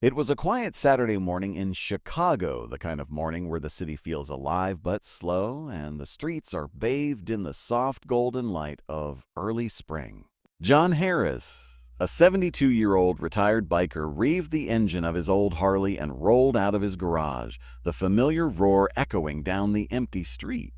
It was a quiet Saturday morning in Chicago, the kind of morning where the city feels alive but slow, and the streets are bathed in the soft golden light of early spring. John Harris, a 72-year-old retired biker, revved the engine of his old Harley and rolled out of his garage, the familiar roar echoing down the empty street.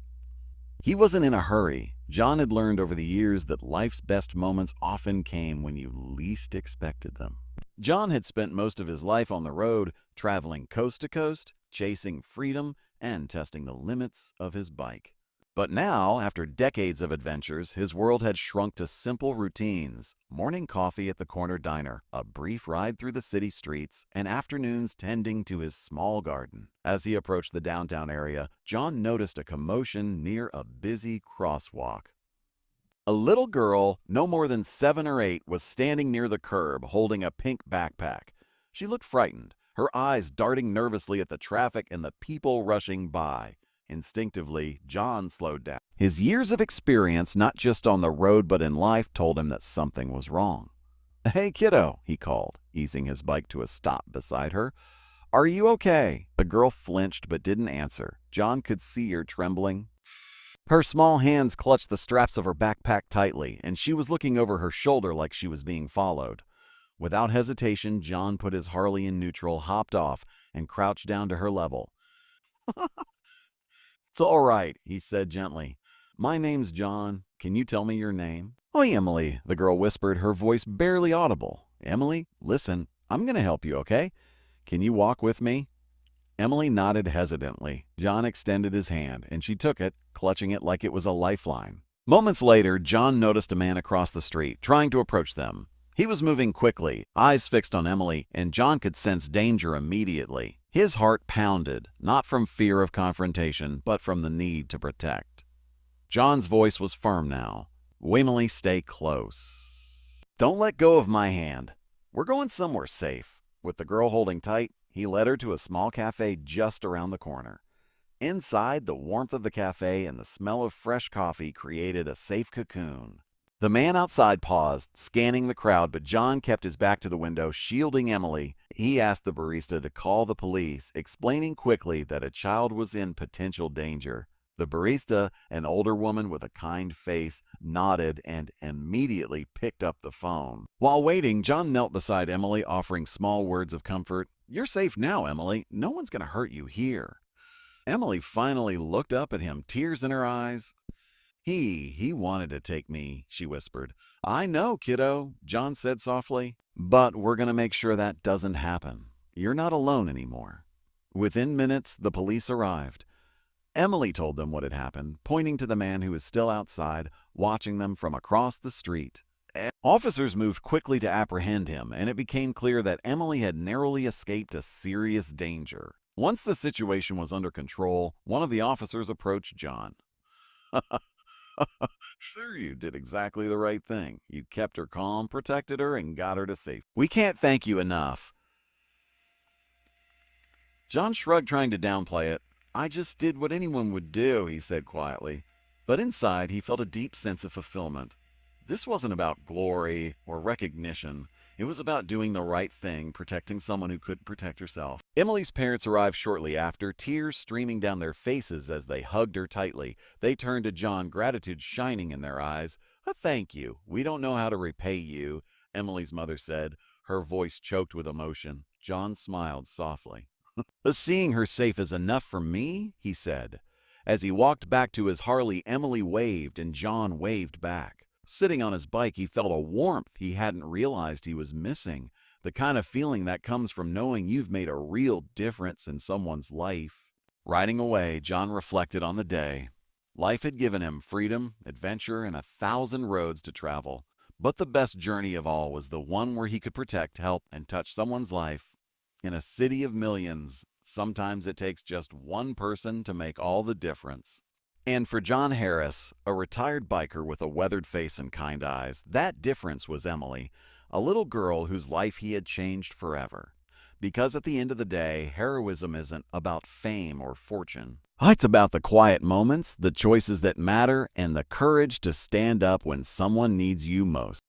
He wasn't in a hurry. John had learned over the years that life's best moments often came when you least expected them. John had spent most of his life on the road, traveling coast to coast, chasing freedom, and testing the limits of his bike. But now, after decades of adventures, his world had shrunk to simple routines: morning coffee at the corner diner, a brief ride through the city streets, and afternoons tending to his small garden. As he approached the downtown area, John noticed a commotion near a busy crosswalk. A little girl, no more than 7 or 8, was standing near the curb holding a pink backpack. She looked frightened, her eyes darting nervously at the traffic and the people rushing by. Instinctively, John slowed down. His years of experience, not just on the road but in life, told him that something was wrong. "Hey, kiddo," he called, easing his bike to a stop beside her. "Are you okay?" The girl flinched but didn't answer. John could see her trembling. Her small hands clutched the straps of her backpack tightly, and she was looking over her shoulder like she was being followed. Without hesitation, John put his Harley in neutral, hopped off, and crouched down to her level. "It's all right," he said gently. "My name's John. Can you tell me your name?" "Oi, Emily," the girl whispered, her voice barely audible. "Emily, listen, I'm going to help you, okay? Can you walk with me?" Emily nodded hesitantly. John extended his hand, and she took it, clutching it like it was a lifeline. Moments later, John noticed a man across the street, trying to approach them. He was moving quickly, eyes fixed on Emily, and John could sense danger immediately. His heart pounded, not from fear of confrontation, but from the need to protect. John's voice was firm now. "Emily, stay close. Don't let go of my hand. We're going somewhere safe." With the girl holding tight, he led her to a small cafe just around the corner. Inside, the warmth of the cafe and the smell of fresh coffee created a safe cocoon. The man outside paused, scanning the crowd, but John kept his back to the window, shielding Emily. He asked the barista to call the police, explaining quickly that a child was in potential danger. The barista, an older woman with a kind face, nodded and immediately picked up the phone. While waiting, John knelt beside Emily, offering small words of comfort. "You're safe now, Emily. No one's going to hurt you here." Emily finally looked up at him, tears in her eyes. He wanted to take me," she whispered. "I know, kiddo," John said softly. "But we're going to make sure that doesn't happen. You're not alone anymore." Within minutes, the police arrived. Emily told them what had happened, pointing to the man who was still outside, watching them from across the street. Officers moved quickly to apprehend him, and it became clear that Emily had narrowly escaped a serious danger. Once the situation was under control, one of the officers approached John. "Sir, you did exactly the right thing. You kept her calm, protected her, and got her to safety. We can't thank you enough." John shrugged, trying to downplay it. "I just did what anyone would do," he said quietly. But inside, he felt a deep sense of fulfillment. This wasn't about glory or recognition. It was about doing the right thing, protecting someone who couldn't protect herself. Emily's parents arrived shortly after, tears streaming down their faces as they hugged her tightly. They turned to John, gratitude shining in their eyes. "Thank you. We don't know how to repay you," Emily's mother said, her voice choked with emotion. John smiled softly. "Seeing her safe is enough for me," he said. As he walked back to his Harley, Emily waved and John waved back. Sitting on his bike, he felt a warmth he hadn't realized he was missing, the kind of feeling that comes from knowing you've made a real difference in someone's life. Riding away, John reflected on the day. Life had given him freedom, adventure, and 1,000 roads to travel. But the best journey of all was the one where he could protect, help, and touch someone's life. In a city of millions, sometimes it takes just one person to make all the difference. And for John Harris, a retired biker with a weathered face and kind eyes, that difference was Emily, a little girl whose life he had changed forever. Because at the end of the day, heroism isn't about fame or fortune. It's about the quiet moments, the choices that matter, and the courage to stand up when someone needs you most.